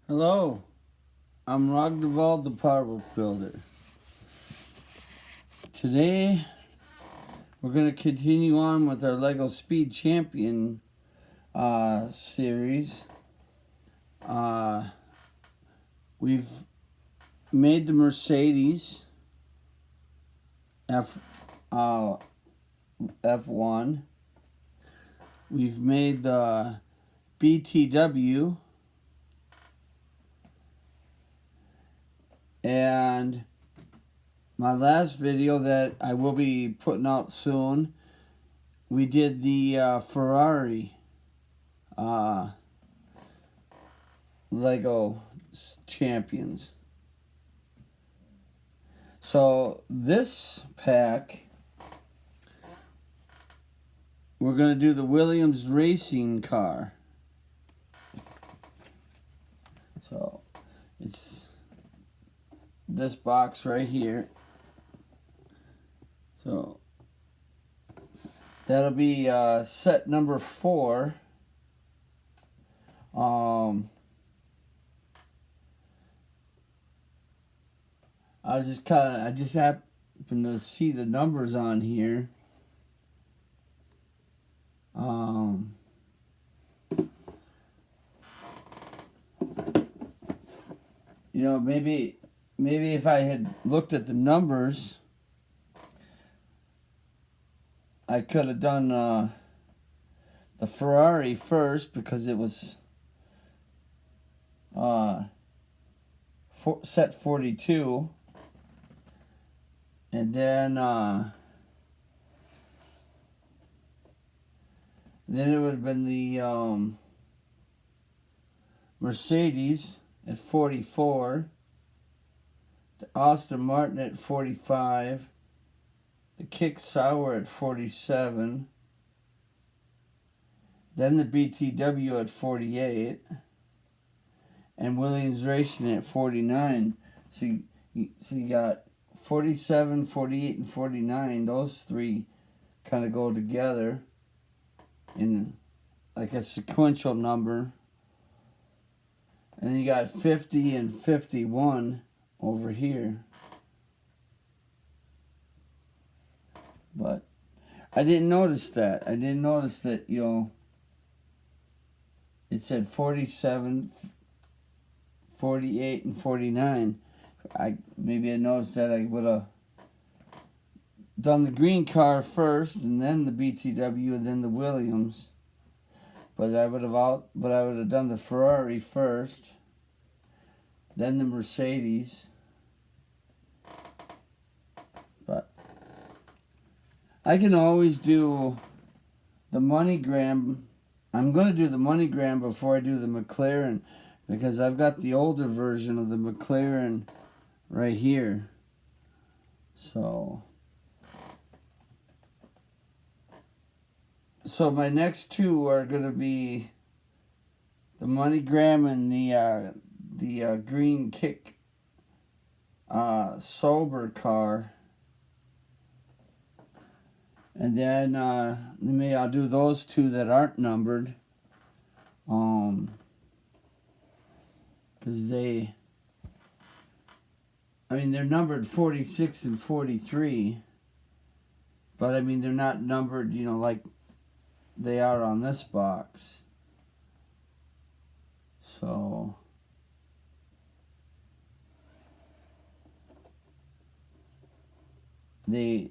Hello, I'm Ragnvald the Powerbook Builder. Today, we're going to continue on with our LEGO Speed Champion series. We've made the Mercedes F1. We've made the BTW. And my last video that I will be putting out soon, we did the Ferrari Lego Champions. So this pack, we're going to do the Williams racing car. So it's this box right here. So that'll be set number 4. I just happened to see the numbers on here. You know, maybe if I had looked at the numbers, I could have done the Ferrari first because it was set 42, and then it would have been the Mercedes at 44. The Aston Martin at 45, the Kick Sauer at 47, then the BTW at 48, and Williams Racing at 49. So you got 47, 48, and 49. Those three kind of go together in like a sequential number. And then you got 50 and 51 over here. But I didn't notice that. You know, it said 47, 48, and 49. Maybe I noticed that I would have done the green car first, and then the BTW, and then the Williams. But I would have done the Ferrari first, then the Mercedes. But I can always do the MoneyGram. I'm going to do the MoneyGram before I do the McLaren, because I've got the older version of the McLaren right here. So my next two are going to be the MoneyGram and the green Kick Sauber car. And then maybe I'll do those two that aren't numbered. Because they're numbered 46 and 43. But I mean, they're not numbered, you know, like they are on this box. So they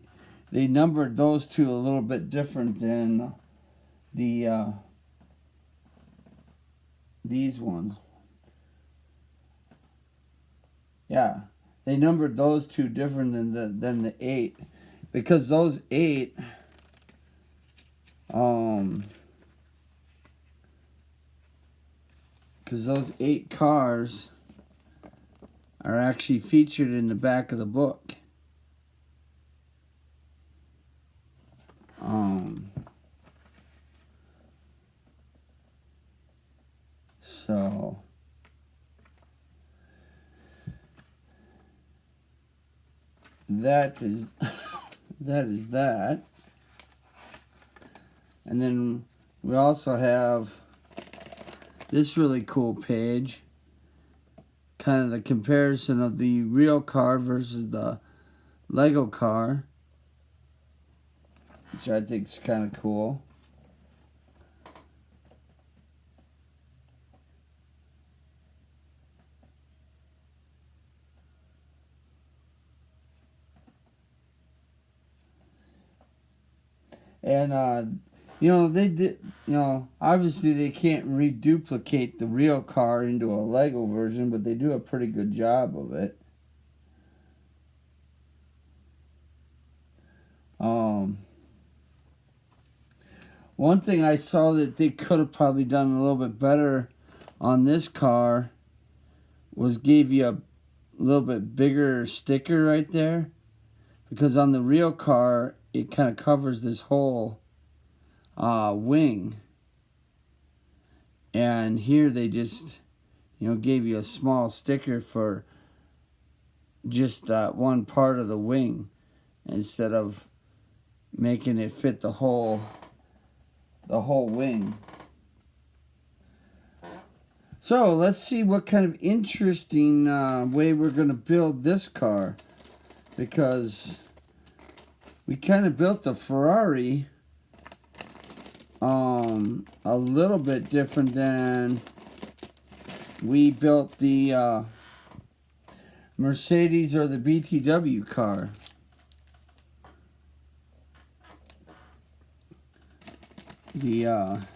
numbered those two a little bit different than the these ones. Yeah, they numbered those two different than the 8, because those 8 cars are actually featured in the back of the book. So that is that. And then we also have this really cool page kind of the comparison of the real car versus the Lego car, which I think is kind of cool. And they did. Obviously they can't reduplicate the real car into a Lego version, but they do a pretty good job of it. One thing I saw that they could have probably done a little bit better on this car was gave you a little bit bigger sticker right there, because on the real car it kind of covers this whole wing, and here they just gave you a small sticker for just one part of the wing instead of making it fit the whole wing. So let's see what kind of interesting way we're going to build this car, because we kind of built the Ferrari a little bit different than we built the Mercedes or the BTW car. The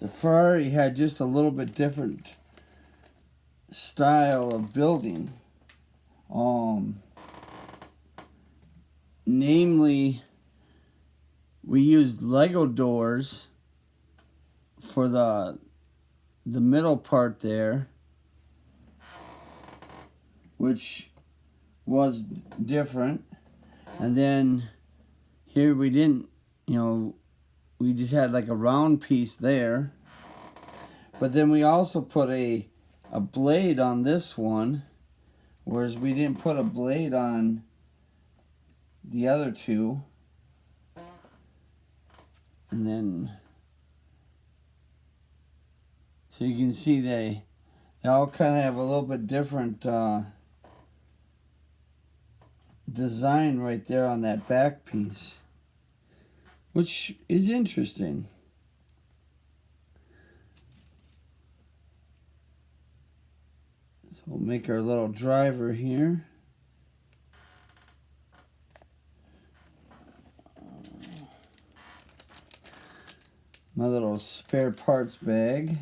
Ferrari had just a little bit different style of building. Namely, we used Lego doors for the middle part there, which was different. And then here we didn't, we just had like a round piece there. But then we also put a blade on this one, whereas we didn't put a blade on the other two. And then, so you can see they all kind of have a little bit different design right there on that back piece, which is interesting. So we'll make our little driver here. My little spare parts bag.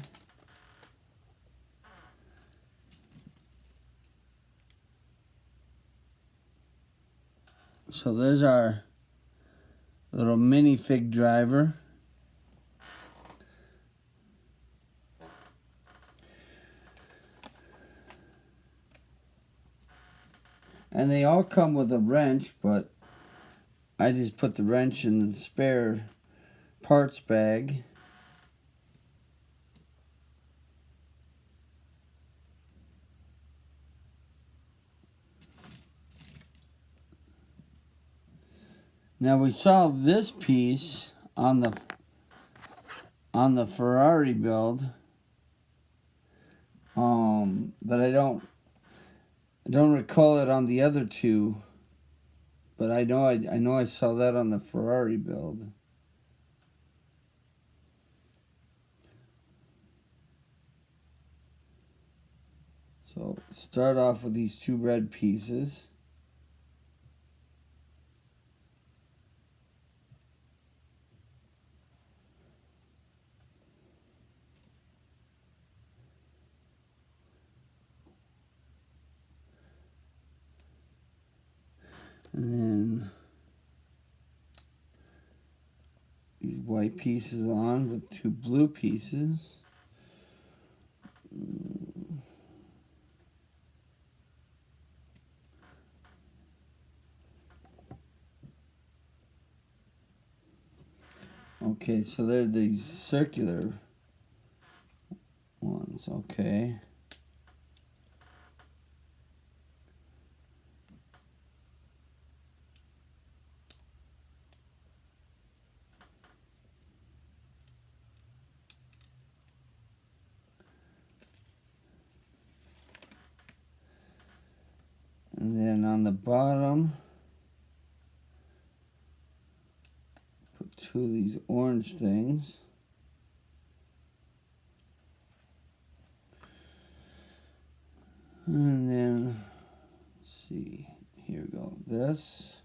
So there's our little minifig driver. And they all come with a wrench, but I just put the wrench in the spare parts bag. Now we saw this piece on the Ferrari build, but I don't recall it on the other two. But I know I saw that on the Ferrari build. So start off with these two red pieces. And then these white pieces on with two blue pieces. Okay, so they're these circular ones, okay. And then on the bottom, put two of these orange things. And then, let's see, here we go, this.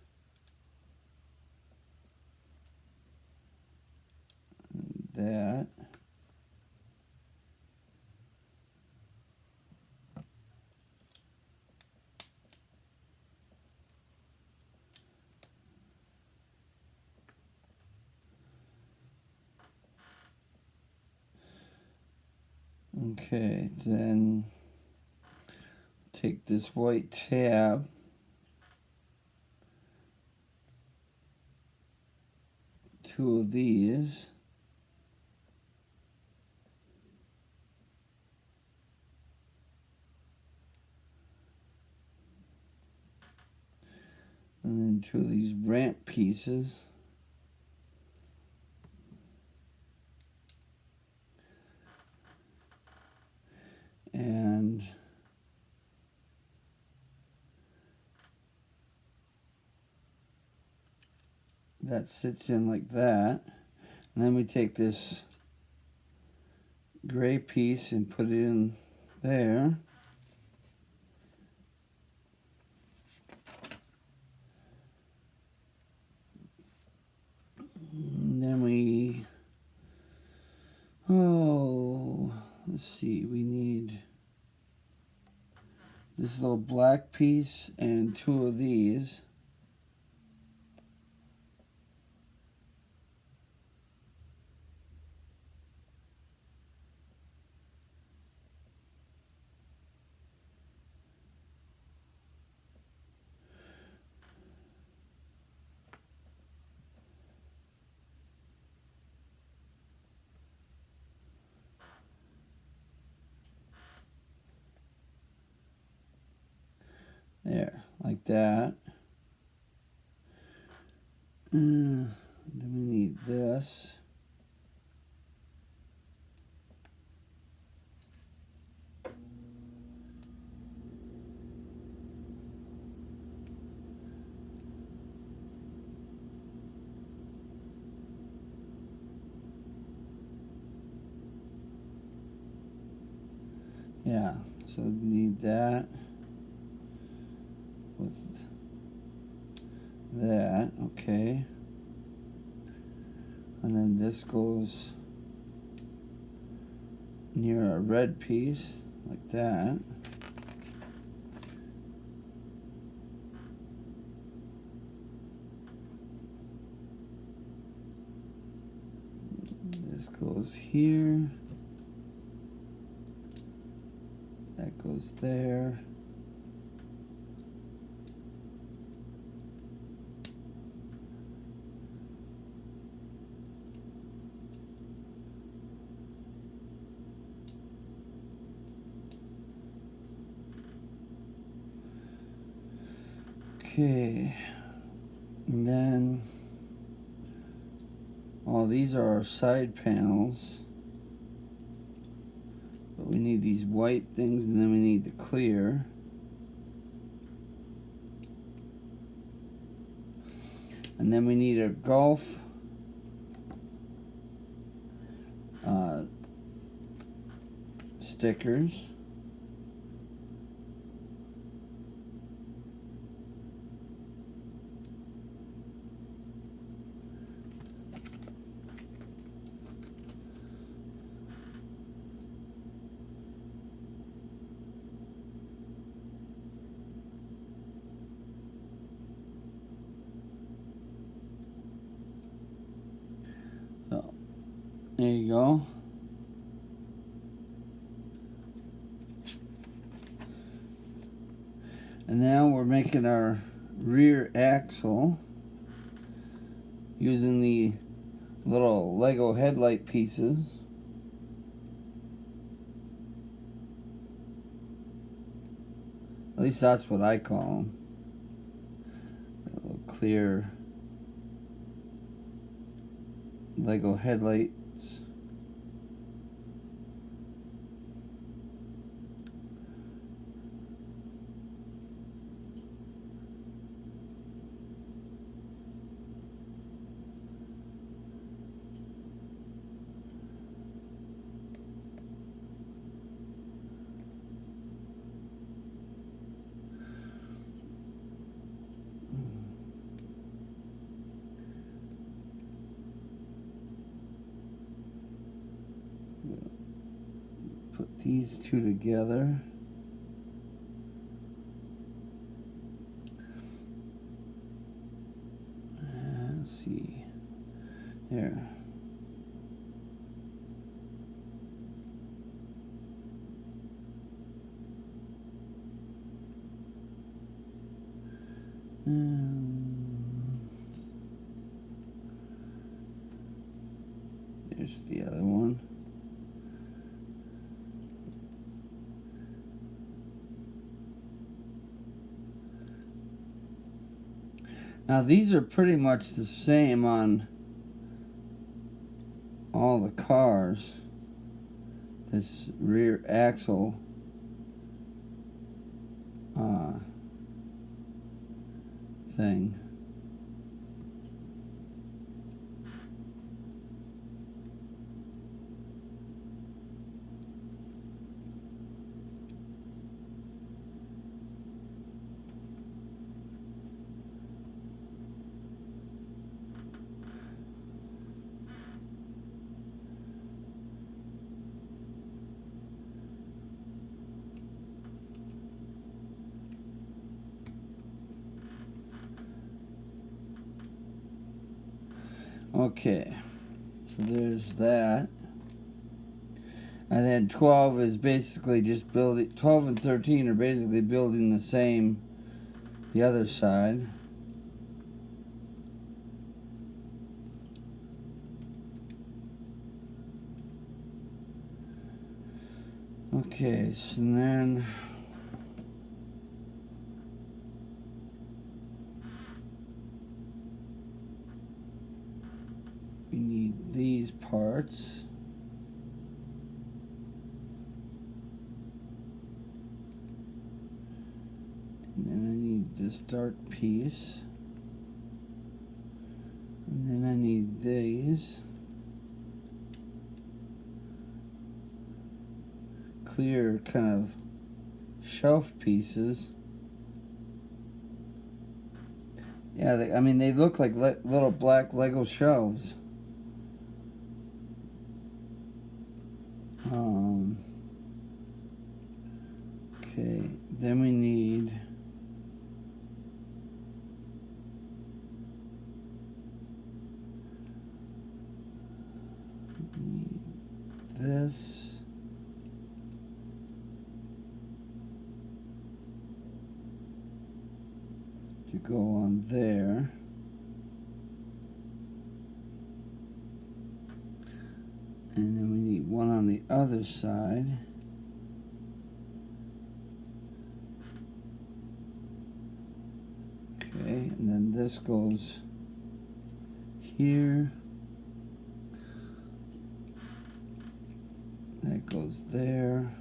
And that. Okay, then take this white tab, two of these, and then two of these ramp pieces. And that sits in like that. And then we take this gray piece and put it in there. And then we, let's see, we need this little black piece and two of these. There, like that. Then we need this. Yeah, so we need that with that, okay. And then this goes near a red piece, like that. This goes here. That goes there. Okay, and then these are our side panels, but we need these white things, and then we need the clear. And then we need a golf stickers. So, there you go. And now we're making our rear axle using the little Lego headlight pieces. At least that's what I call them. That little clear Lego headlights. these two together. Let's see. There. There's the other one. Now these are pretty much the same on all the cars. This rear axle thing. Okay, so there's that. And then 12 is basically just building, 12 and 13 are basically building the same, the other side. Okay, so then we need these parts. And then I need this dark piece. And then I need these. Clear kind of shelf pieces. Yeah, I mean, they look like little black Lego shelves. Okay, then we need this. To go on there. And then we need one on the other side. Okay, and then this goes here. That goes there.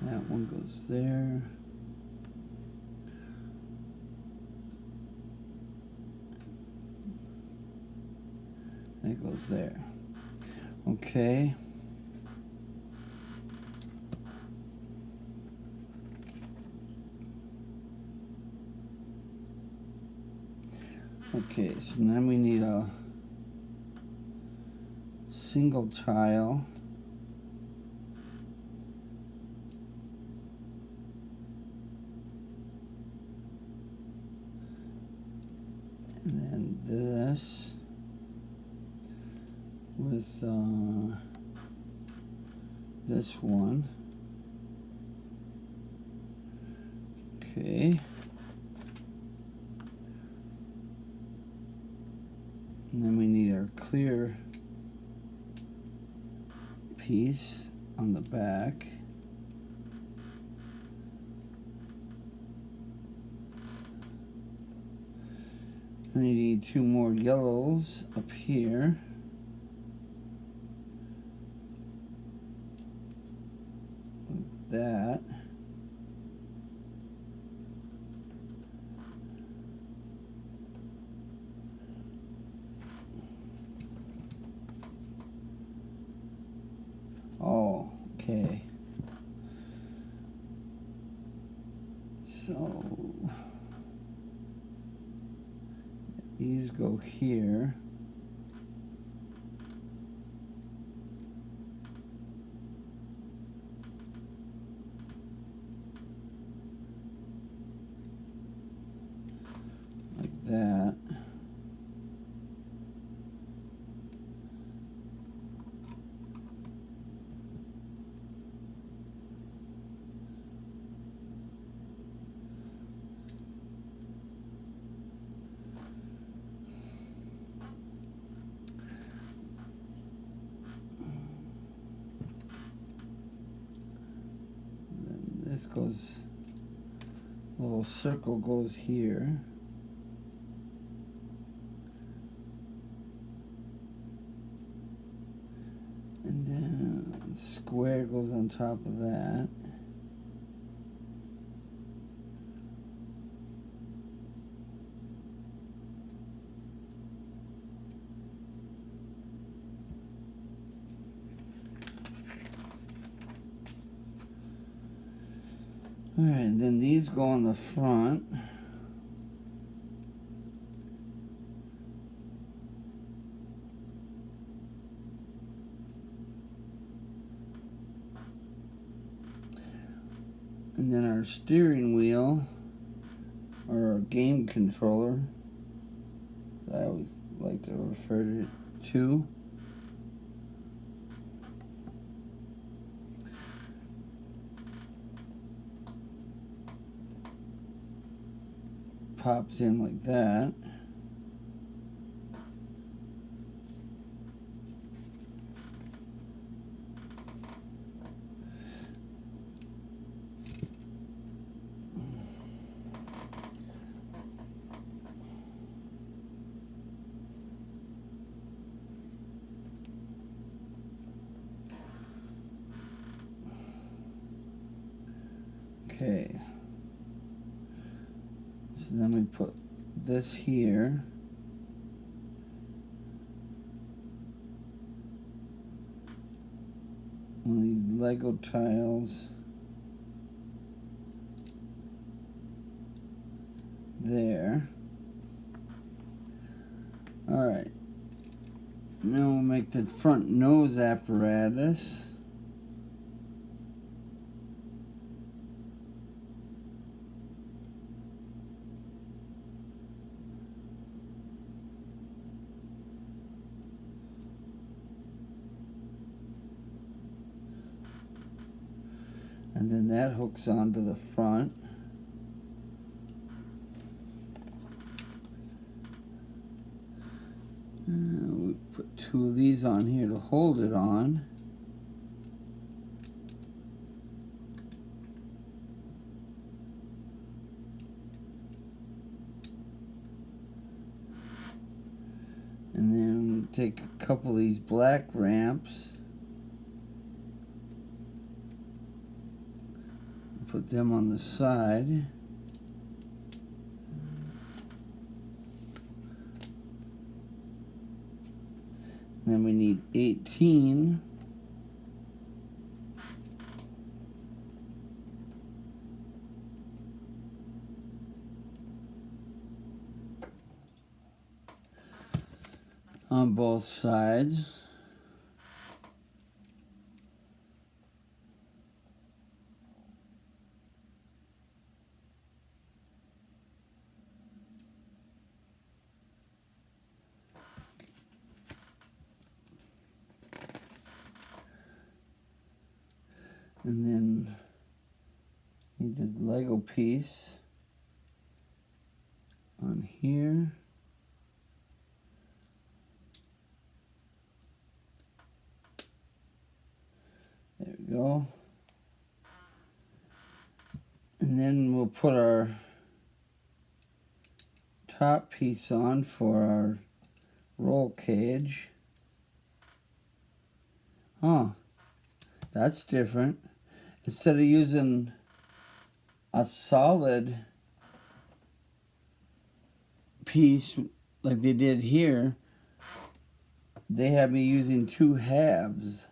That one goes there. That goes there. Okay. Okay, so then we need a single tile. And then this with this one. Okay. And then we need our clear piece on the back. And we need two more yellows up here. Like that. Oh, okay. So These go here. Like that. This goes, little circle goes here. And then square goes on top of that. Alright, then these go on the front. And then our steering wheel, or our game controller, as I always like to refer to it to. Pops in like that. Okay. So then we put this here. One of these Lego tiles there. Alright. Now we'll make the front nose apparatus. And then that hooks onto the front. We put two of these on here to hold it on. And then take a couple of these black ramps. Put them on the side. Then we need 18. On both sides. And then need the Lego piece on here. There we go. And then we'll put our top piece on for our roll cage. Huh. That's different. Instead of using a solid piece like they did here, they have me using two halves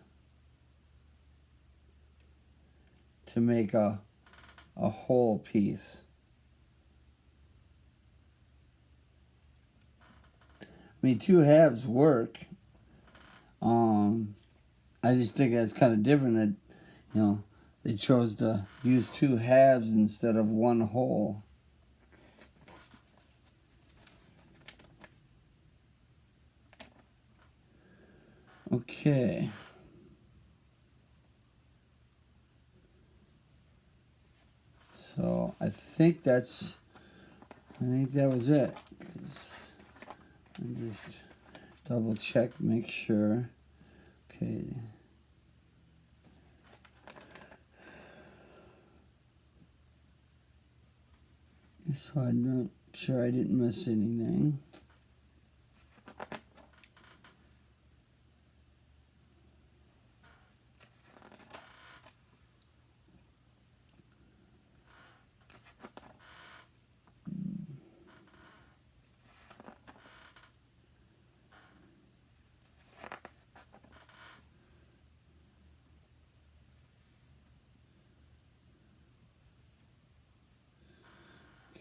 to make a whole piece. mean, two halves work. I just think that's kind of different that, you know, they chose to use two halves instead of one whole. Okay. So I think that was it. I just double check, make sure. Okay. So I'm not sure I didn't miss anything.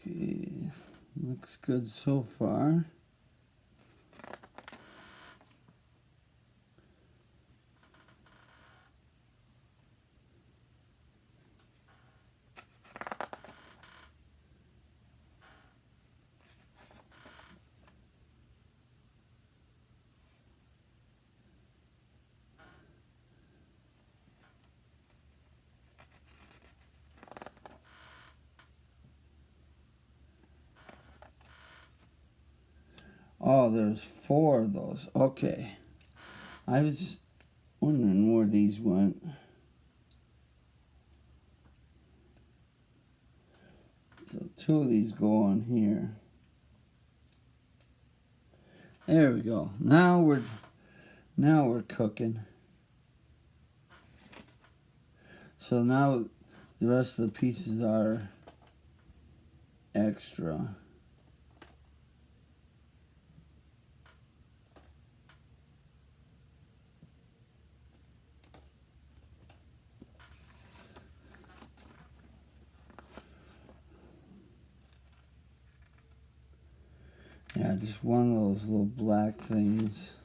Okay, looks good so far. Oh, there's 4 of those. Okay. I was wondering where these went. So 2 of these go on here. There we go. Now we're cooking. So now the rest of the pieces are extra. Yeah, just one of those little black things.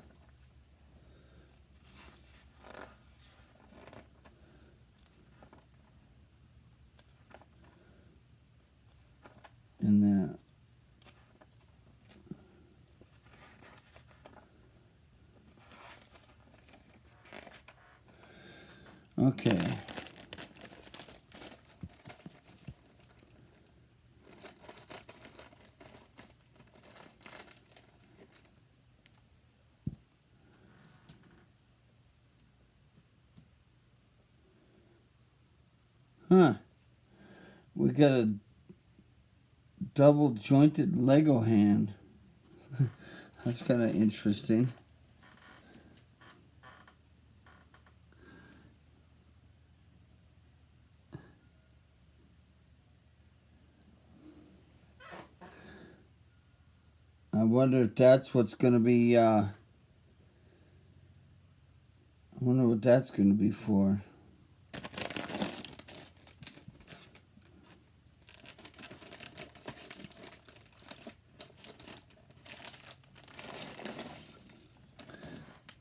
In that. Okay. Huh. We got a double jointed Lego hand. That's kind of interesting. I wonder if that's what's going to be, I wonder what that's going to be for.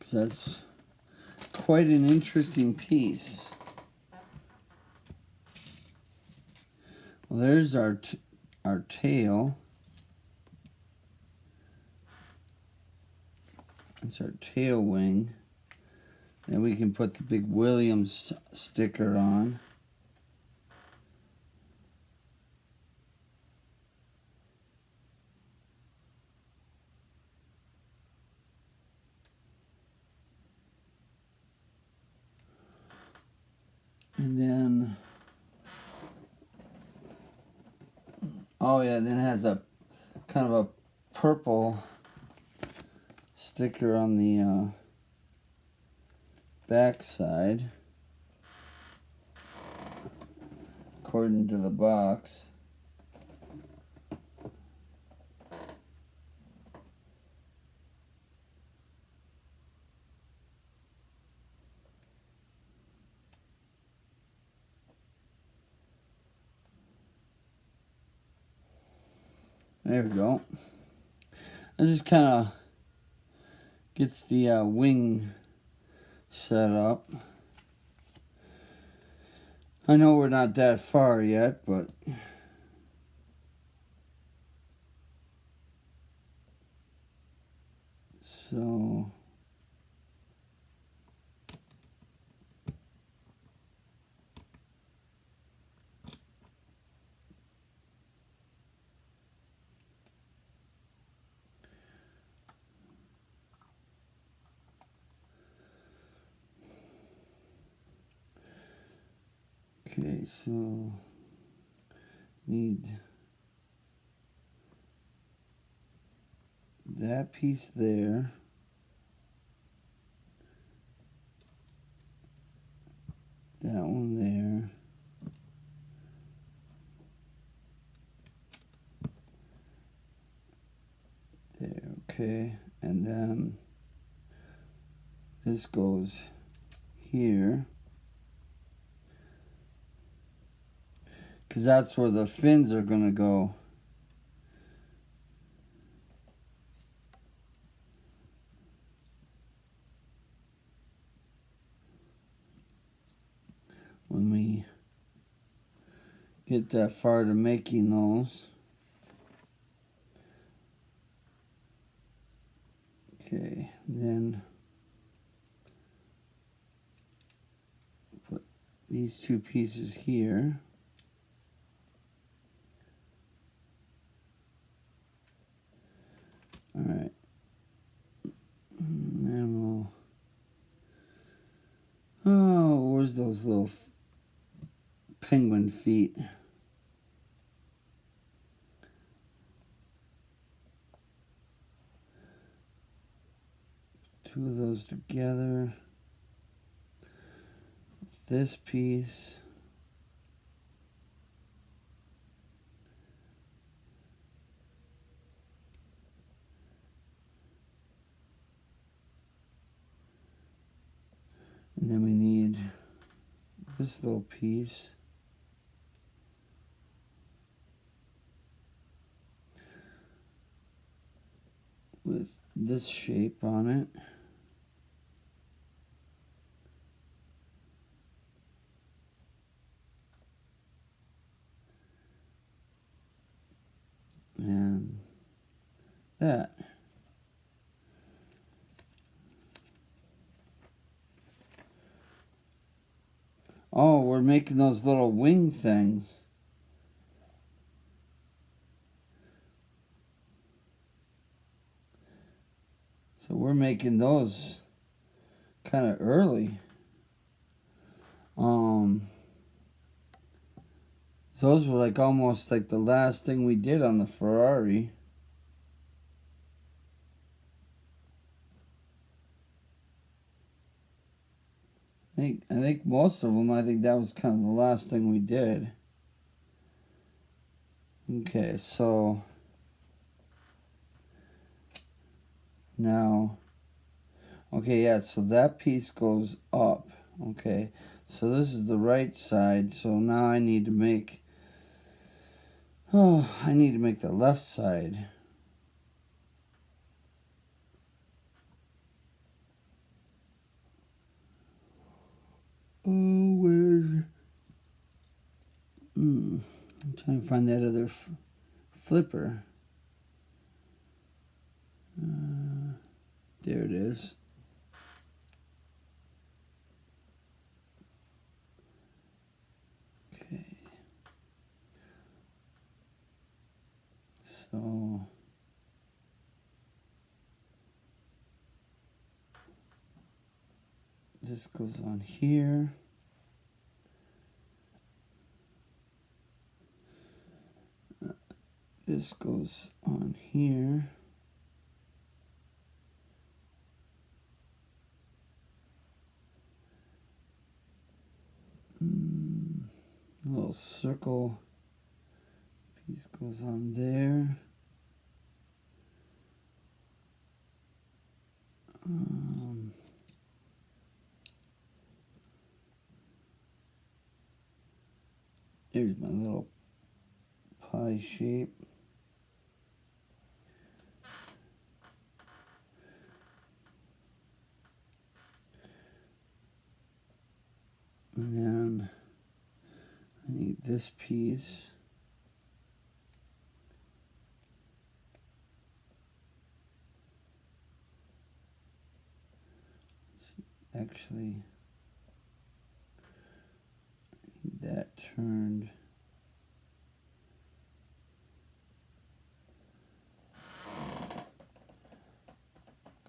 That's quite an interesting piece. Well, there's our tail. That's our tail wing. Then we can put the big Williams sticker on. And then, oh yeah, then it has a kind of a purple sticker on the back side, according to the box. There we go. I just kind of gets the wing set up. I know we're not that far yet, but so okay, so need that piece there. That one there. There, okay. And then this goes here. Because that's where the fins are going to go. When we get that far to making those. Okay, then put these two pieces here. All right. And we'll, oh, where's those little penguin feet? Two of those together. This piece. And then we need this little piece. With this shape on it. And that. Oh, we're making those little wing things. So we're making those kind of early. Those were like almost like the last thing we did on the Ferrari. I think most of them, I think that was kind of the last thing we did. Okay, so now, okay, yeah, so that piece goes up. Okay, so this is the right side. So now I need to make, I need to make the left side. Oh, where's... I'm trying to find that other flipper. There it is. Okay. So... this goes on here. This goes on here. A little circle piece goes on there. There's my little pie shape. And then I need this piece. Actually, I need that turned.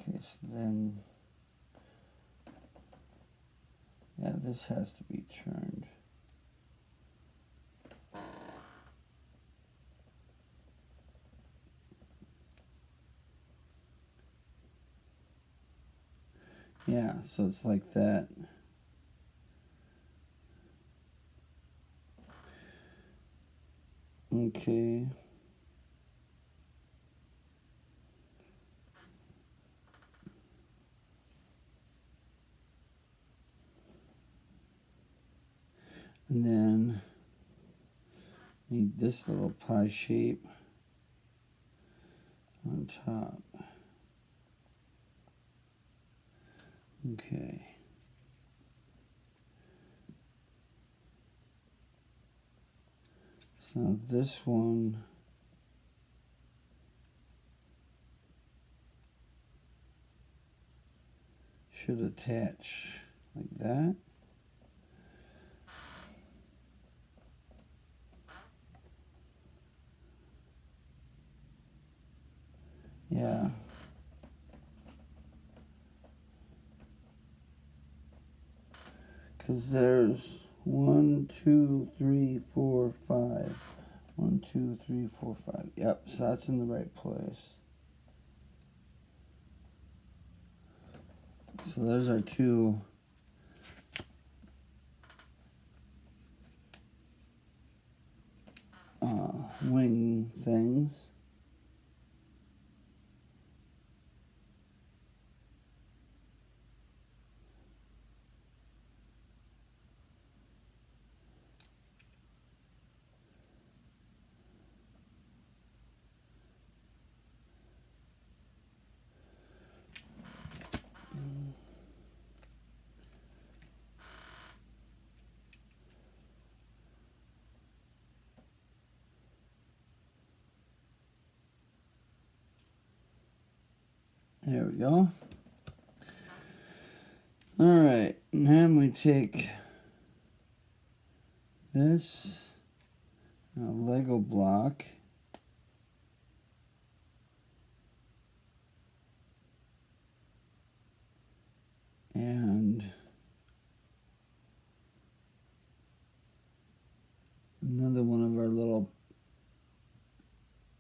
Okay, so then, yeah, this has to be turned. Yeah, so it's like that. Okay. And then need this little pie shape on top. Okay. So this one should attach like that. Yeah. Because there's 1, 2, 3, 4, 5. 1, 2, 3, 4, 5. Yep, so that's in the right place. So there's our two wing things. There we go. Alright, and then we take this Lego block and another one of our little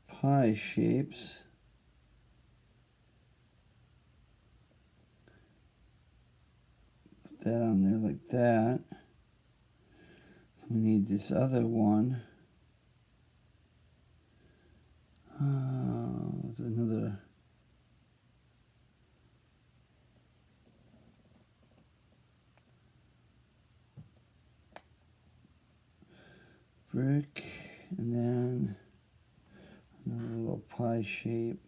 pie shapes. Put that on there like that. We need this other one. With another brick, and then another little pie shape.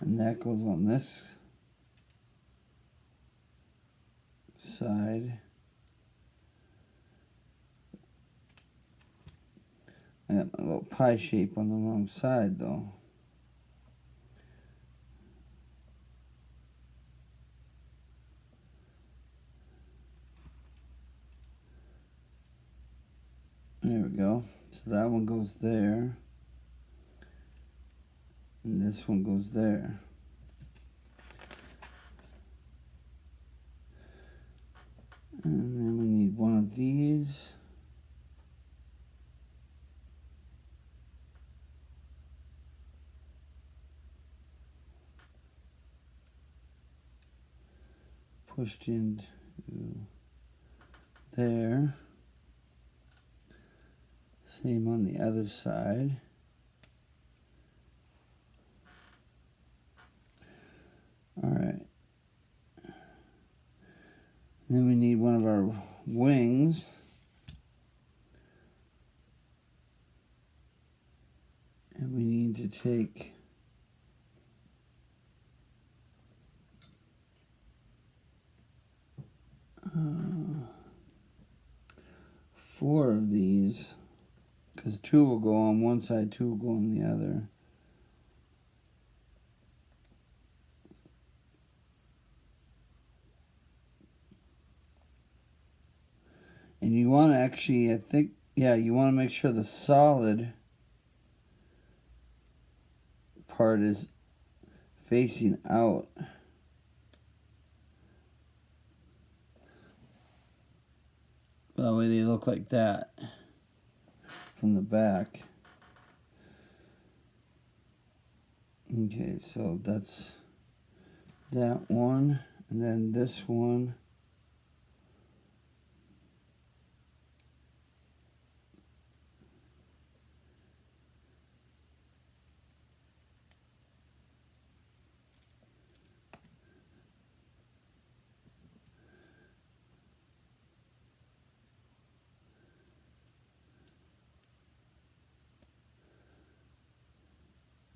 And that goes on this side. I got my little pie shape on the wrong side though. There we go. So that one goes there. And this one goes there. And then we need one of these. Pushed into there. Same on the other side. Alright. Then we need one of our wings. And we need to take 4 of these, because 2 will go on one side, 2 will go on the other. And you want to actually, I think, yeah, you want to make sure the solid part is facing out. That way they look like that from the back. Okay, so that's that one, and then this one.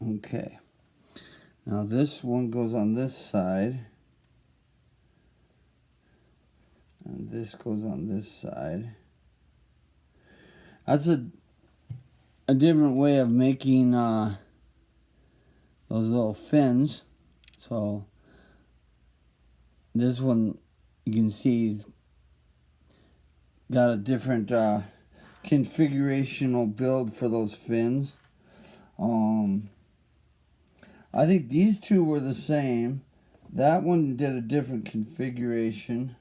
Okay. Now this one goes on this side, and this goes on this side. That's a different way of making those little fins. So this one, you can see, it's got a different configurational build for those fins. I think these two were the same. That one did a different configuration.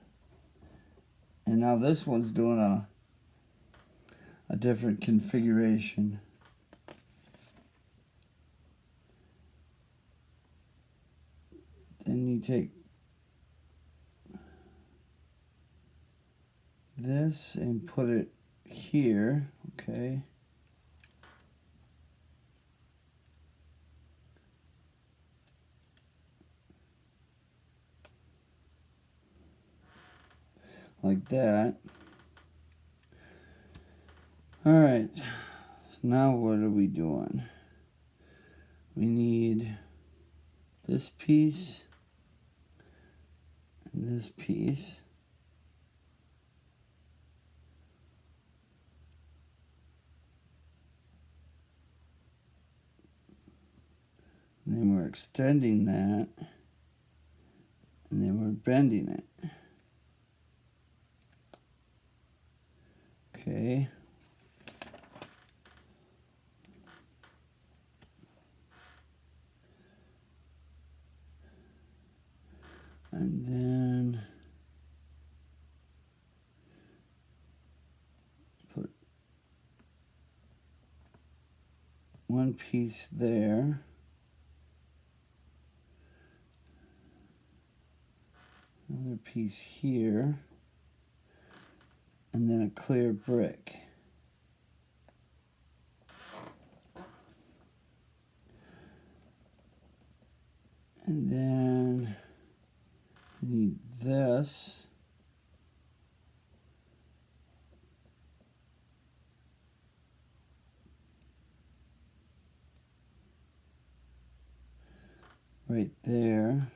And now this one's doing a different configuration. Then you take this and put it here, okay? Like that. All right, so now what are we doing? We need this piece and this piece. And then we're extending that, and then we're bending it. Okay. And then put one piece there. Another piece here. And then a clear brick. And then we need this. Right there.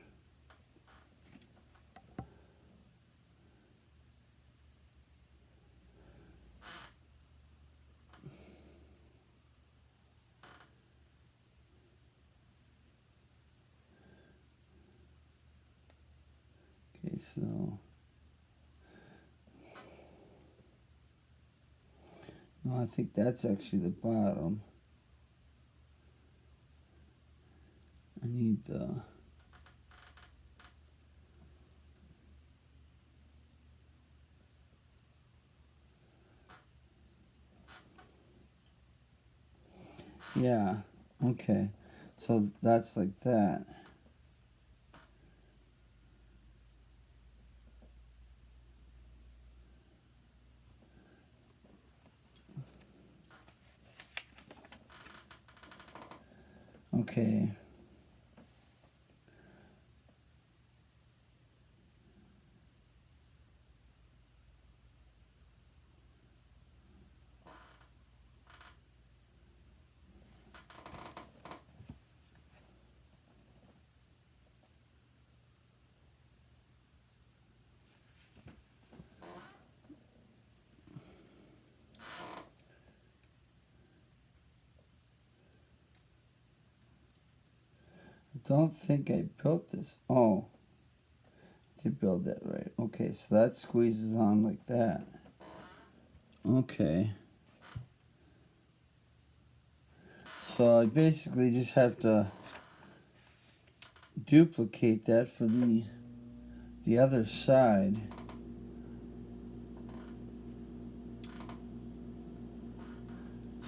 Okay, so no, I think that's actually the bottom. I need the yeah, okay. So that's like that. Okay. don't think I built this. Oh, I did build that right. Okay, so that squeezes on like that. Okay. So I basically just have to duplicate that for the other side.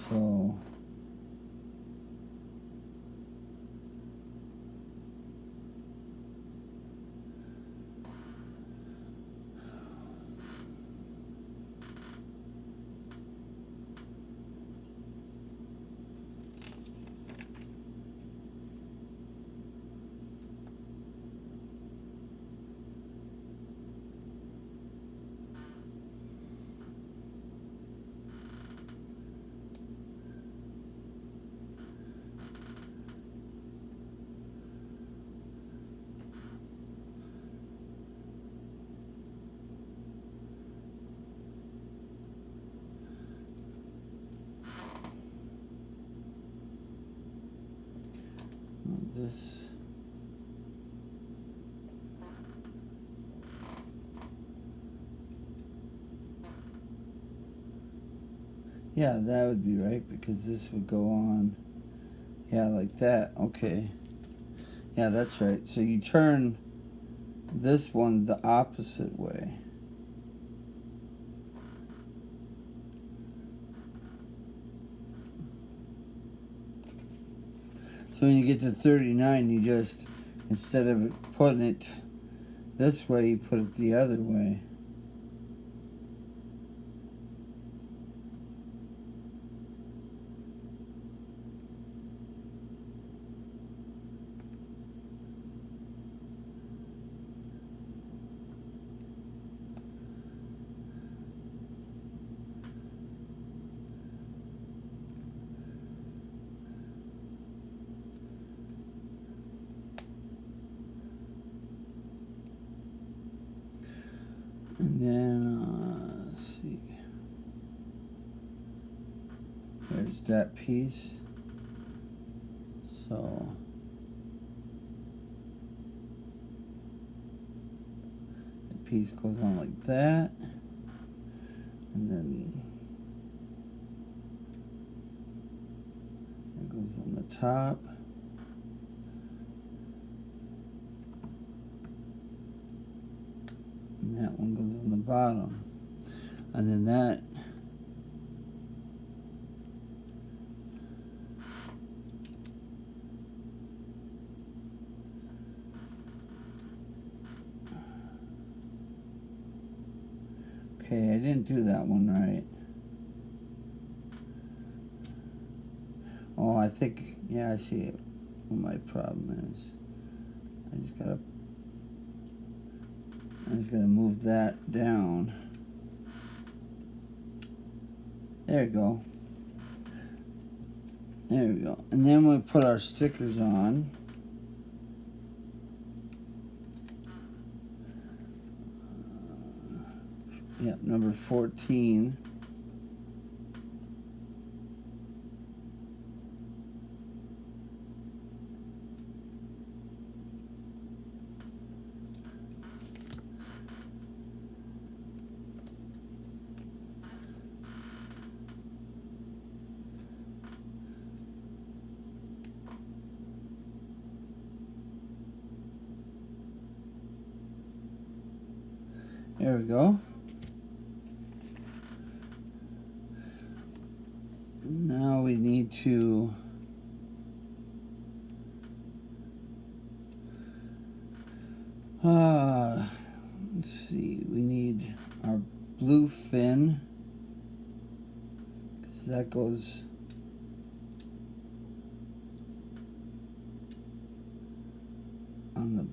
So this. Yeah, that would be right, because this would go on. Yeah, like that. Okay. Yeah, that's right. So you turn this one the opposite way. So when you get to 39, you just, instead of putting it this way, you put it the other way. And then, let's see. There's that piece. So the piece goes on like that. And then it goes on the top. And that one goes on the bottom. And then that okay, I didn't do that one right. Oh, I think, yeah, I see what my problem is. I just gotta move that down. There you go. There we go. And then we put our stickers on. Yep, number 14. There we go. Now we need to let's see, we need our blue fin, because that goes on the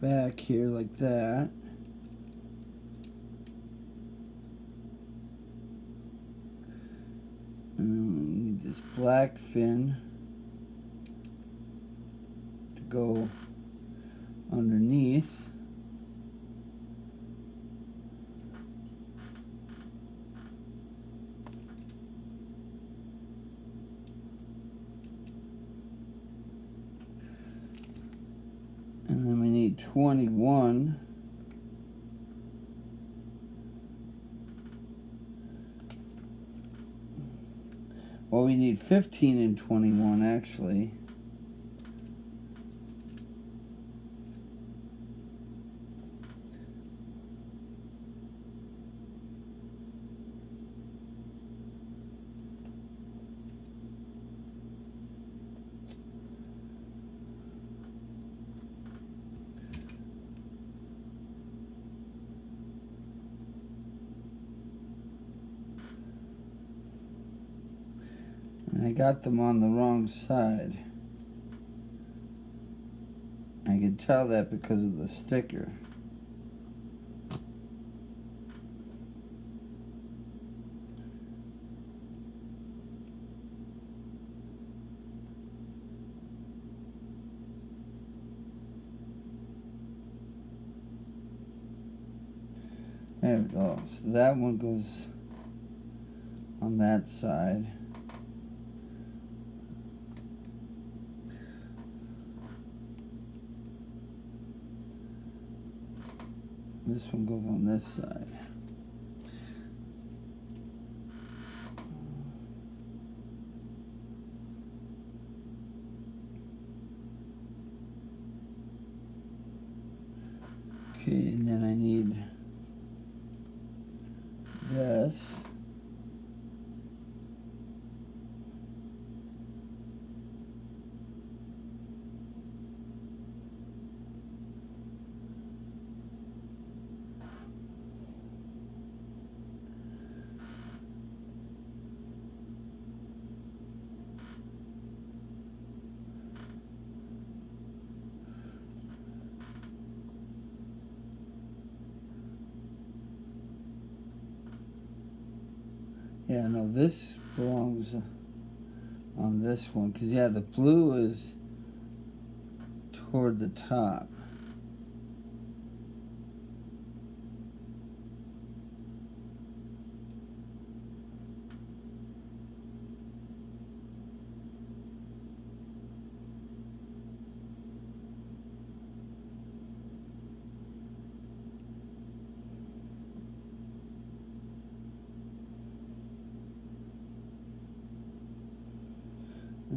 back here like that. And then we need this black fin to go underneath. 21. Well, we need 15 and 21, actually. And I got them on the wrong side. I can tell that because of the sticker. There we go. So that one goes on that side. This one goes on this side. Okay, and then I need this. Yeah, no, this belongs on this one. Because, yeah, the blue is toward the top.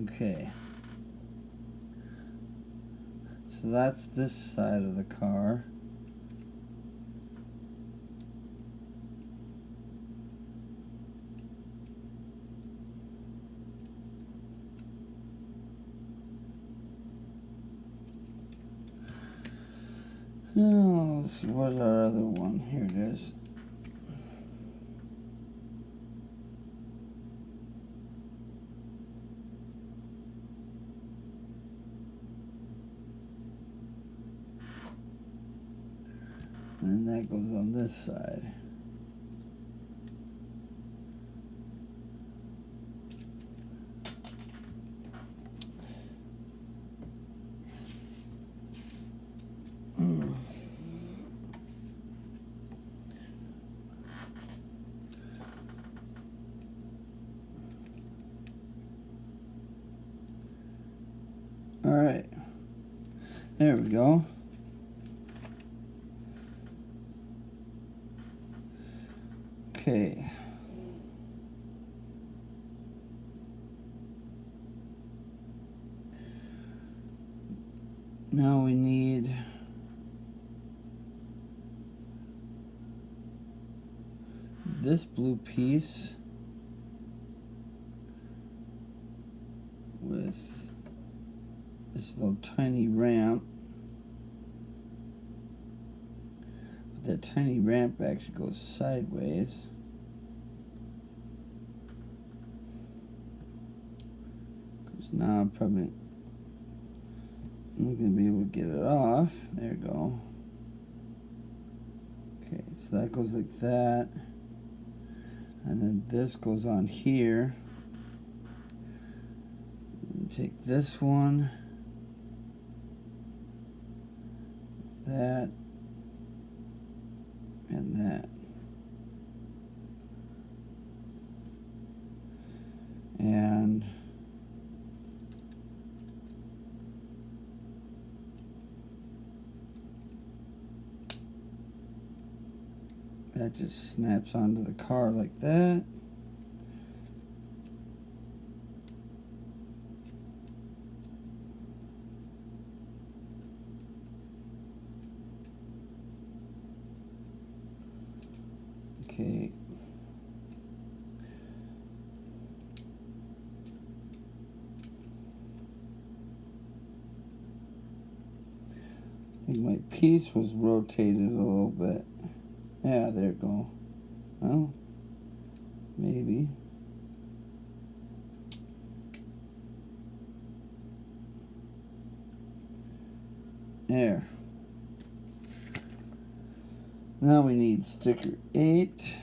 Okay. So that's this side of the car. Oh, let's see, where's our other one? Here it is. And then that goes on this side. All right. There we go. Okay. Now we need this blue piece with this little tiny ramp. But that tiny ramp actually goes sideways. Because now I'm probably not going to be able to get it off. There you go. Okay, so that goes like that. And then this goes on here. And take this one. That. And that. And That just snaps onto the car like that. Okay. I think my piece was rotated a little bit. Yeah, there it go. Well, maybe. There. Now we need sticker 8.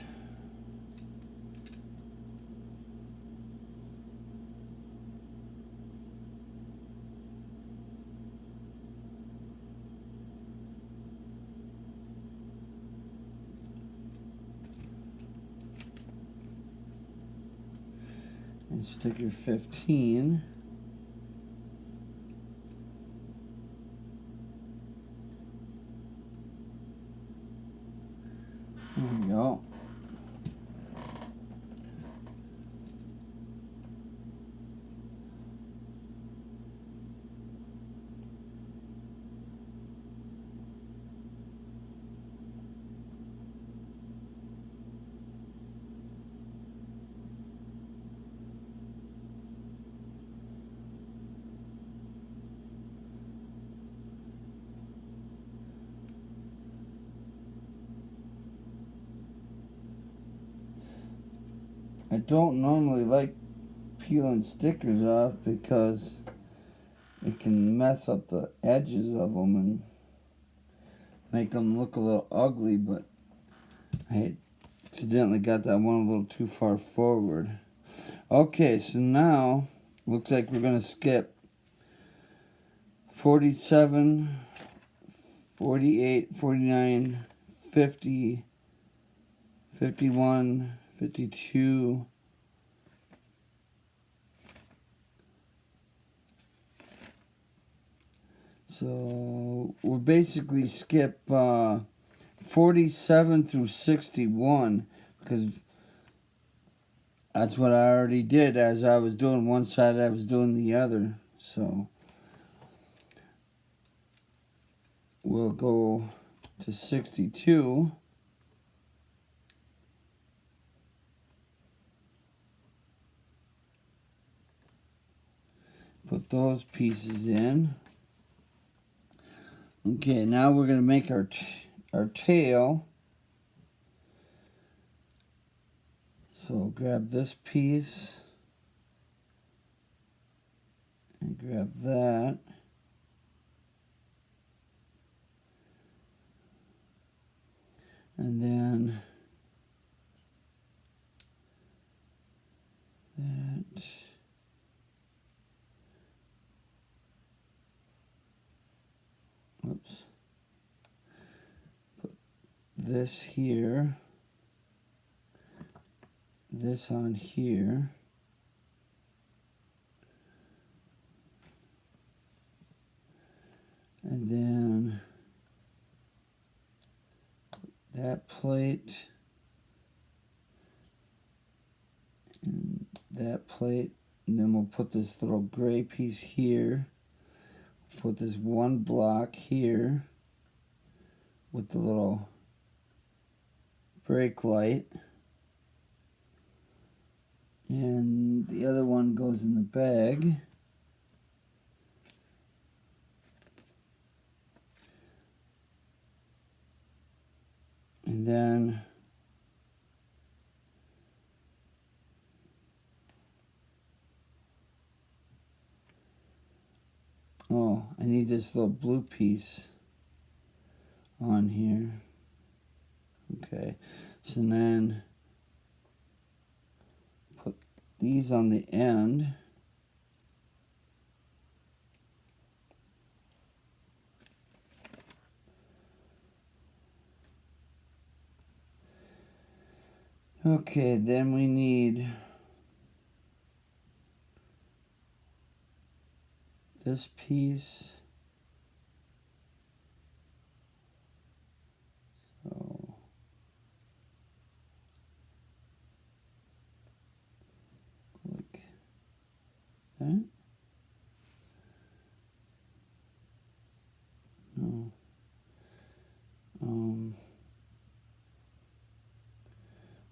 And sticker 15. There we go. I don't normally like peeling stickers off because it can mess up the edges of them and make them look a little ugly, but I accidentally got that one a little too far forward. Okay, so now looks like we're going to skip 47, 48, 49, 50, 51, 52, so we'll basically skip 47 through 61 because that's what I already did. As I was doing one side, I was doing the other. So we'll go to 62. Put those pieces in. Okay, now we're going to make our tail. So grab this piece and grab that. And then that. Oops. Put this here. This on here. And then that plate and that plate, and then we'll put this little gray piece here. Put this one block here with the little brake light, and the other one goes in the bag. And then I need this little blue piece on here. Okay, so then put these on the end. Okay, then we need this piece. So that? No.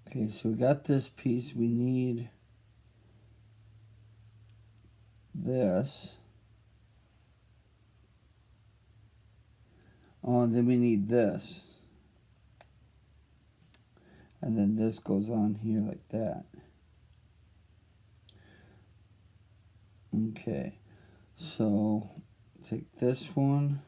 Okay, so we got this piece. We need this. Oh, and then we need this. And then this goes on here like that. Okay, so take this one.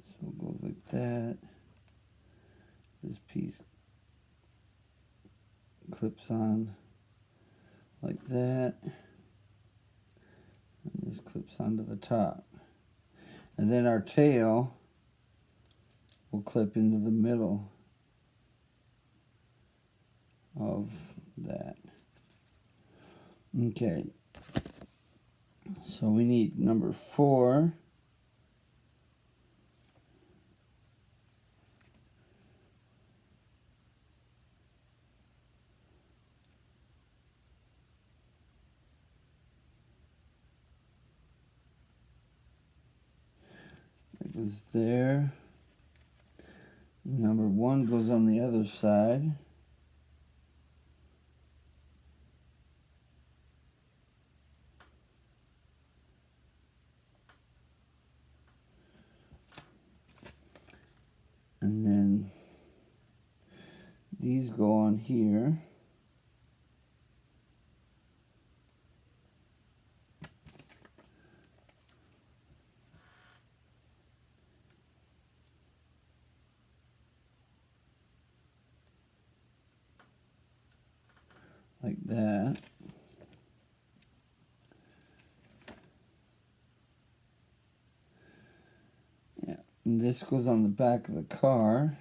So it goes like that. This piece clips on like that. And this clips onto the top. And then our tail will clip into the middle of that. Okay. So we need number 4. That goes there. Number 1 goes on the other side. And then these go on here. Like that. Yeah, and this goes on the back of the car.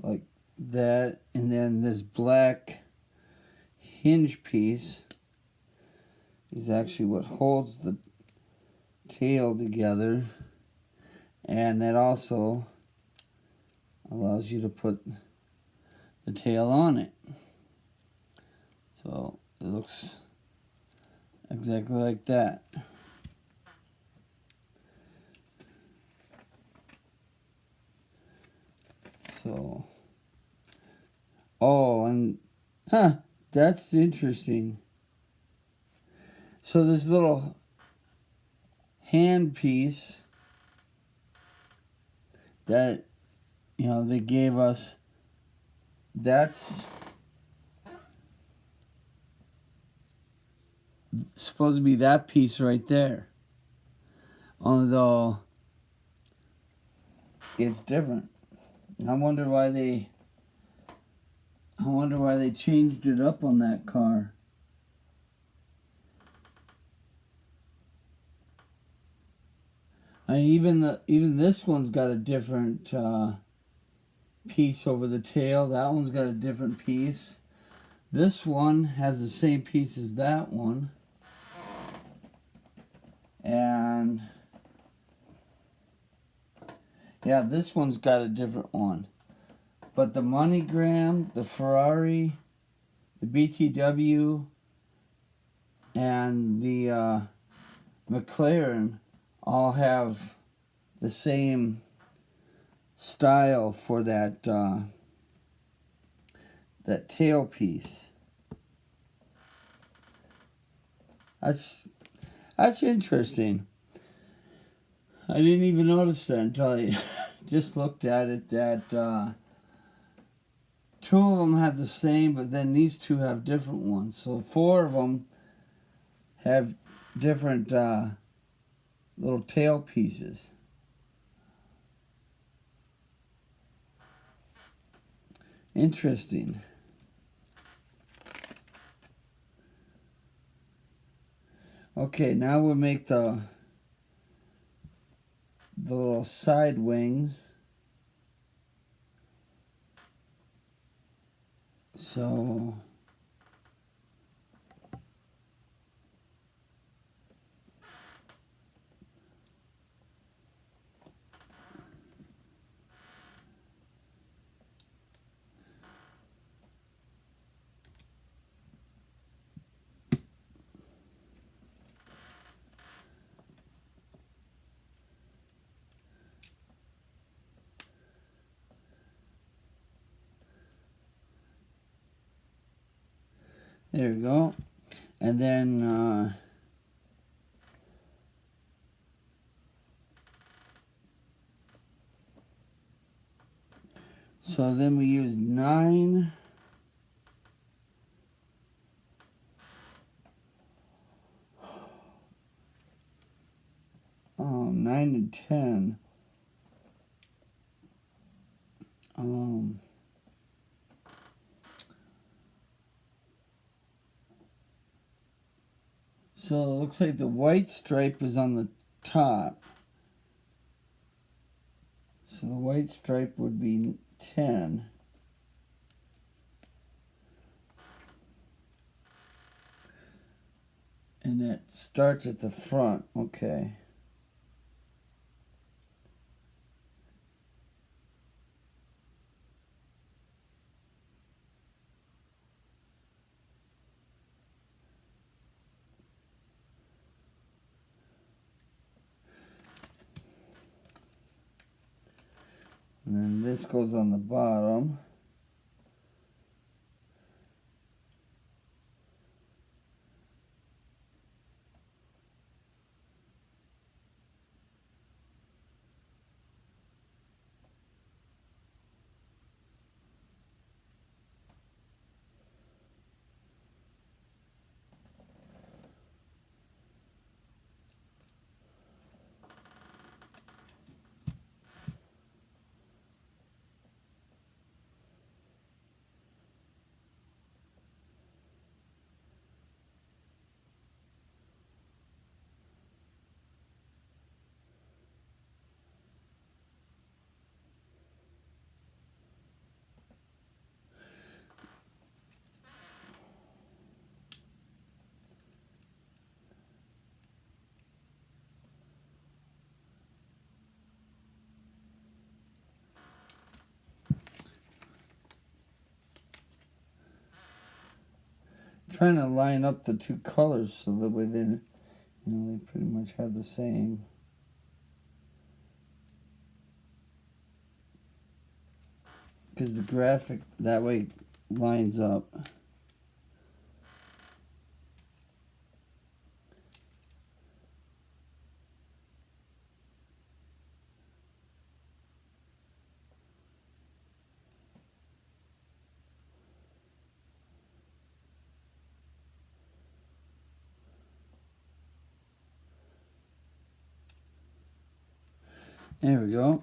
Like that, and then this black hinge piece is actually what holds the tail together, and that also allows you to put the tail on it. So it looks exactly like that. So, oh, and that's interesting. So this little hand piece that, you know, they gave us, that's supposed to be that piece right there. Although it's different. I wonder why they changed it up on that car. Even this one's got a different piece over the tail. That one's got a different piece. This one has the same piece as that one. And yeah, this one's got a different one. But the MoneyGram, the Ferrari, the BTW, and the McLaren all have the same style for that that tail piece. That's interesting. I didn't even notice that until I just looked at it, that 2 of them have the same, but then these 2 have different ones. So 4 of them have different little tail pieces. Interesting. Okay, now we'll make the little side wings. So There we go. And then so then we use 9. 9 and 10. So it looks like the white stripe is on the top. So the white stripe would be 10. And that starts at the front. Okay. And then this goes on the bottom. Trying to line up the two colors so that way they pretty much have the same. Because the graphic that way lines up. There we go.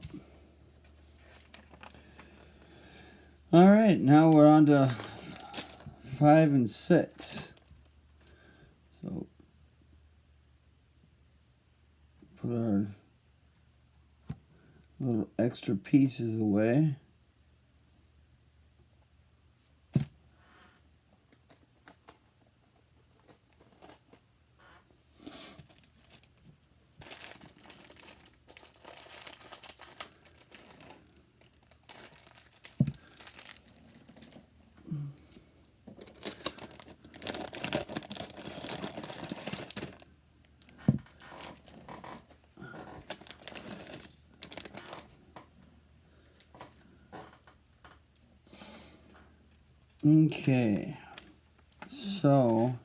All right, now we're on to 5 and 6. So put our little extra pieces away. Okay, so all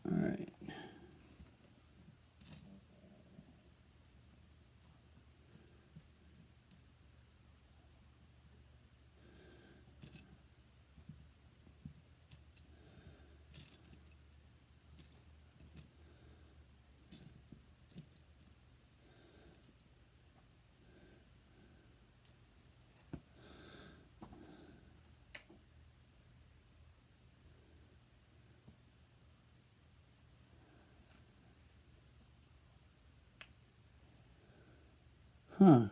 right. Huh.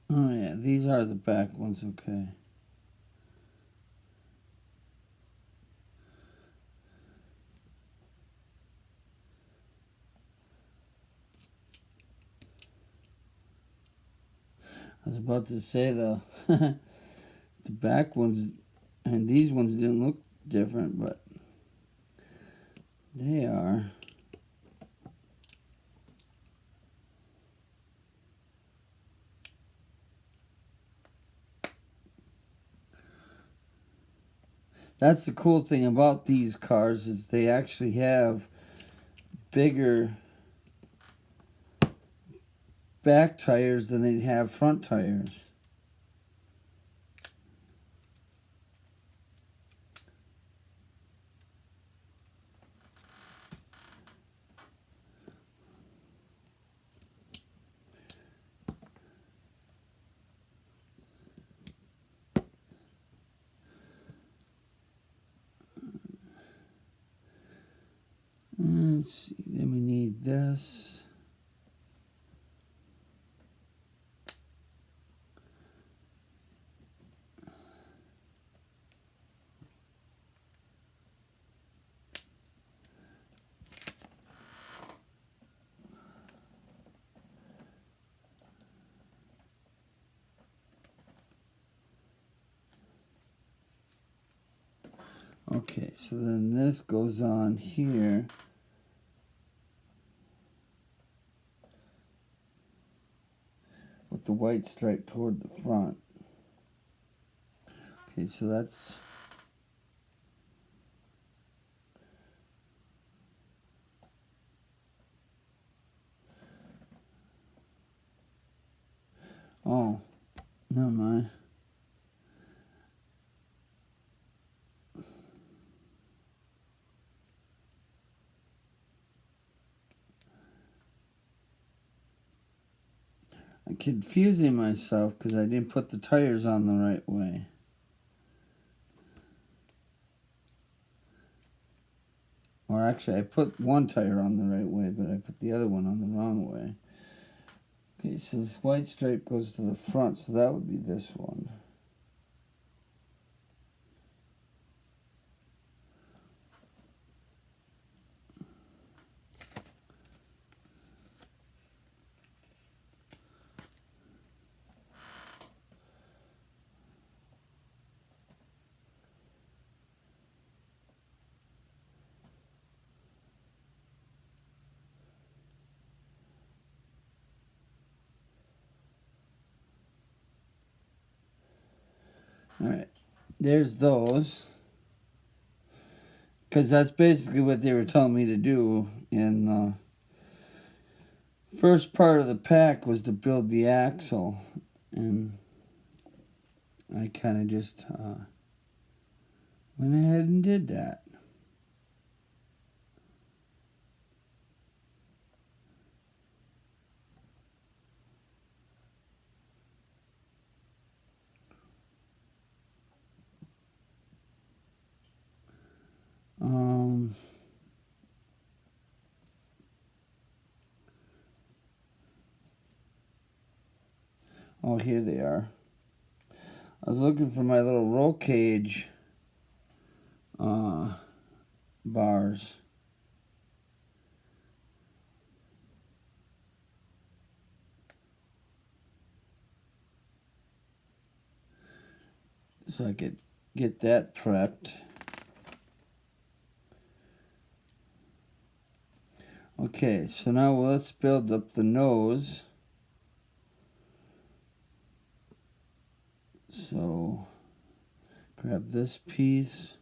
Oh yeah, these are the back ones, okay. I was about to say the the back ones and these ones didn't look different, but They are. That's the cool thing about these cars is they actually have bigger back tires than they have front tires. Let's see, then we need this. Okay, so then this goes on here. With the white stripe toward the front. Okay, so that's... Oh, never mind. I'm confusing myself because I didn't put the tires on the right way. Or actually, I put one tire on the right way, but I put the other one on the wrong way. Okay, so this white stripe goes to the front, so that would be this one. Alright, there's those. Because that's basically what they were telling me to do in the first part of the pack was to build the axle. And I kind of just went ahead and did that. Oh, here they are. I was looking for my little roll cage bars. So I could get that prepped. Okay, so now let's build up the nose. So grab this piece.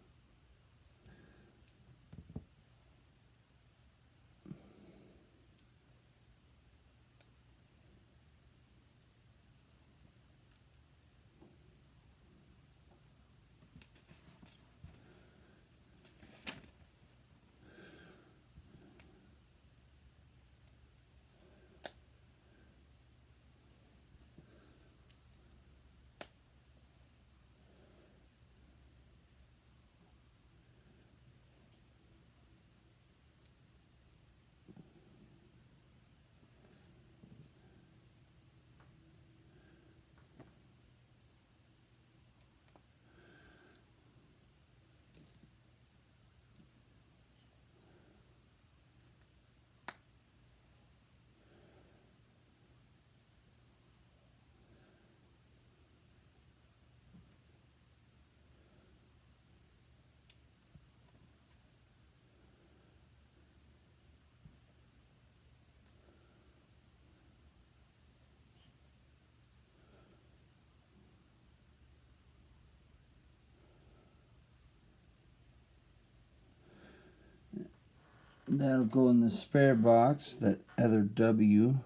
That'll go in the spare box, that other W.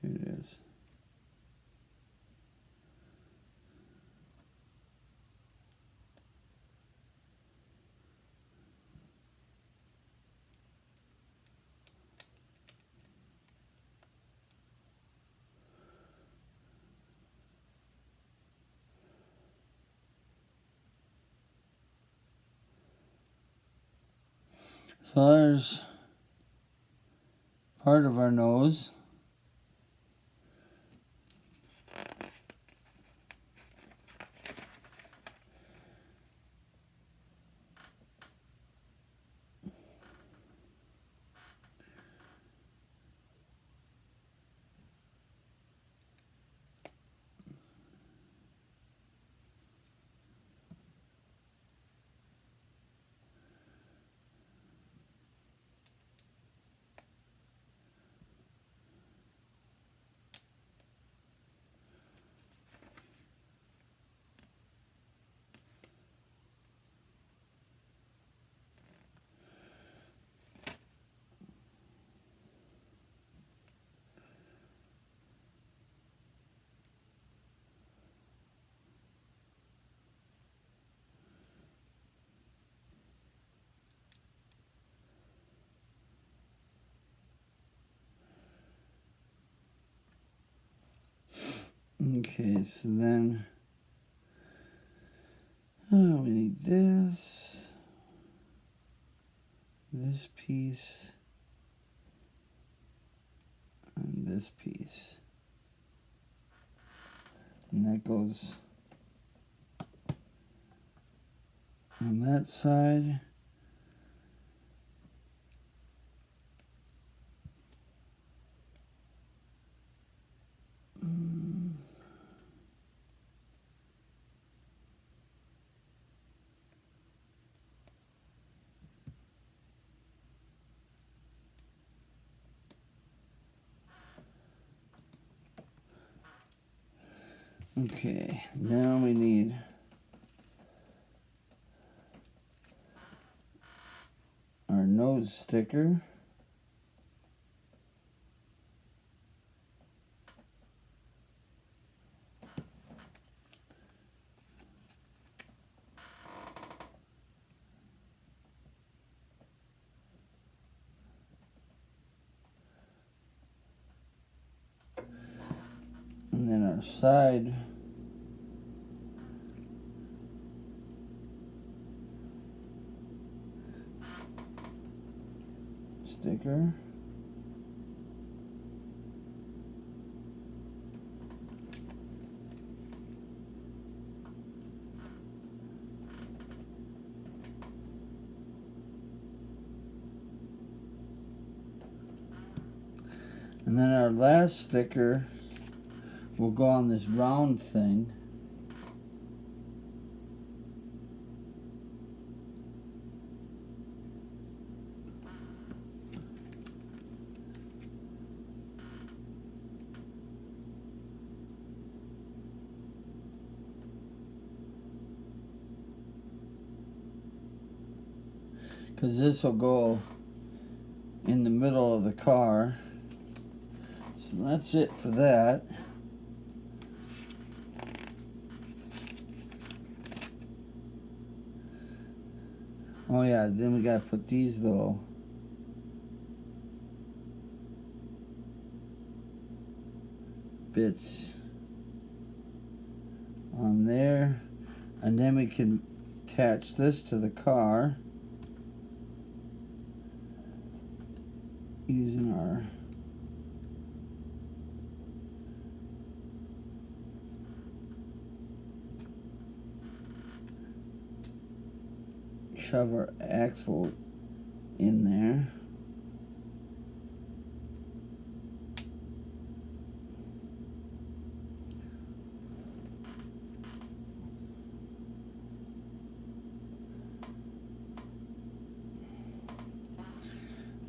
Here it is. So there's part of our nose. Okay, so then we need this piece, and this piece. And that goes on that side. Okay, now we need our nose sticker. And then our side sticker. And then our last sticker will go on this round thing. Because this will go in the middle of the car. So that's it for that. Oh yeah, then we gotta put these little bits on there, and then we can attach this to the car using our shove our axle in there.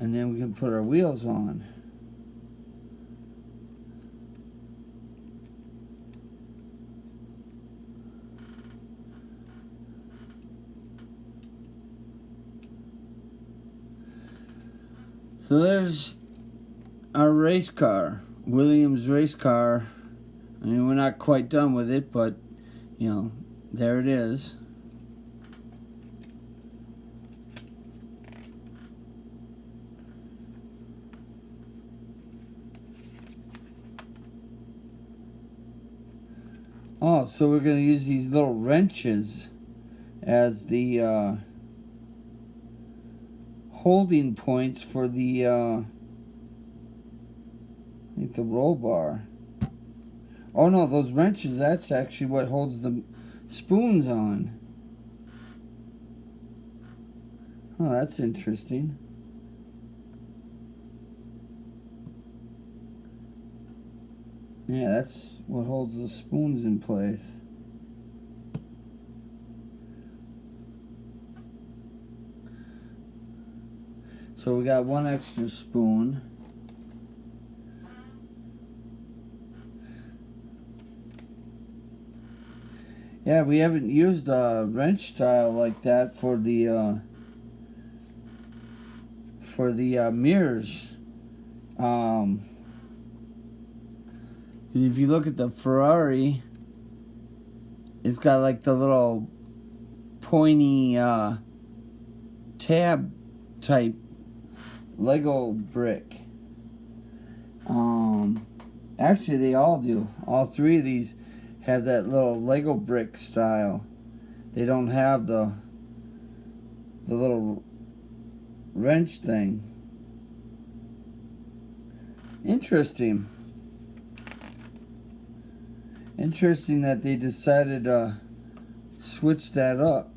And then we can put our wheels on. So there's our race car, Williams race car. I mean, we're not quite done with it, but, you know, there it is. Oh, so we're going to use these little wrenches as the holding points for the, I think the roll bar. Oh no, those wrenches, that's actually what holds the spoons on. Oh, that's interesting. Yeah, that's what holds the spoons in place. So we got one extra spoon. Yeah, we haven't used a wrench style like that for the mirrors. If you look at the Ferrari, it's got like the little pointy tab type Lego brick. Actually, they all do. All three of these have that little Lego brick style. They don't have the little wrench thing. Interesting. Interesting that they decided to switch that up.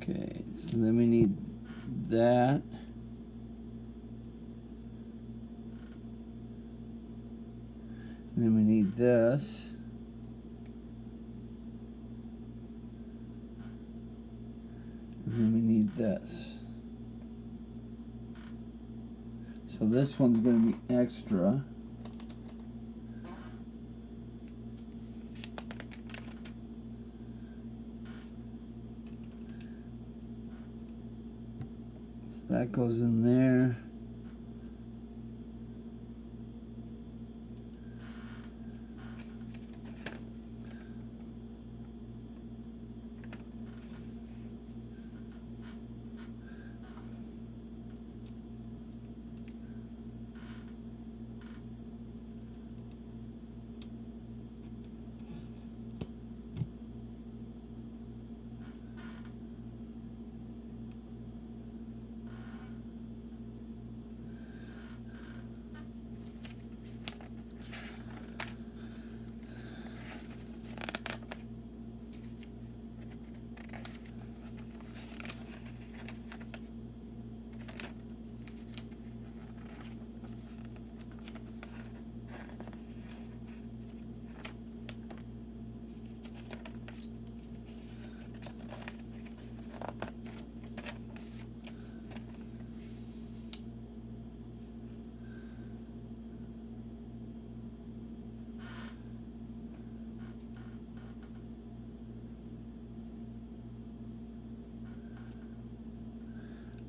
Okay, so then we need that. And then we need this. And then we need this. So this one's going to be extra. So that goes in there.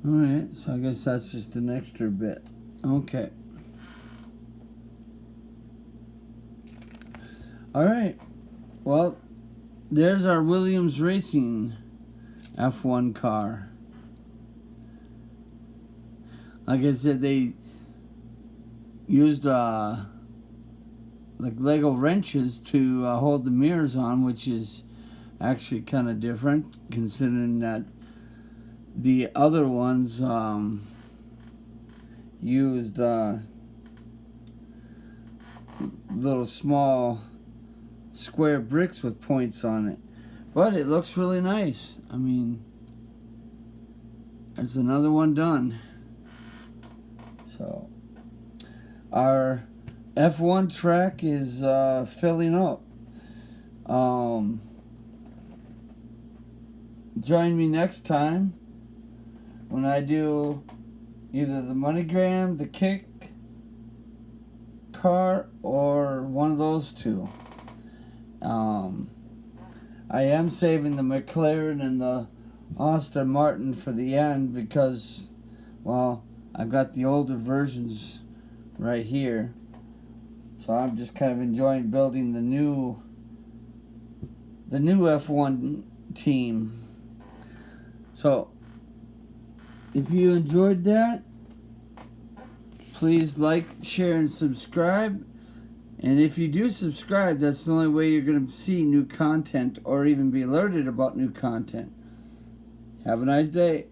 Alright, so I guess that's just an extra bit. Okay. Alright. Well, there's our Williams Racing F1 car. Like I said, they used the like Lego wrenches to hold the mirrors on, which is actually kind of different considering that the other ones used little small square bricks with points on it. But it looks really nice. I mean, there's another one done. So, our F1 track is filling up. Join me next time when I do either the MoneyGram, the Kick car, or one of those two. I am saving the McLaren and the Aston Martin for the end because, well, I've got the older versions right here. So I'm just kind of enjoying building the new F1 team. So, if you enjoyed that, please like, share, and subscribe. And if you do subscribe, that's the only way you're going to see new content or even be alerted about new content. Have a nice day.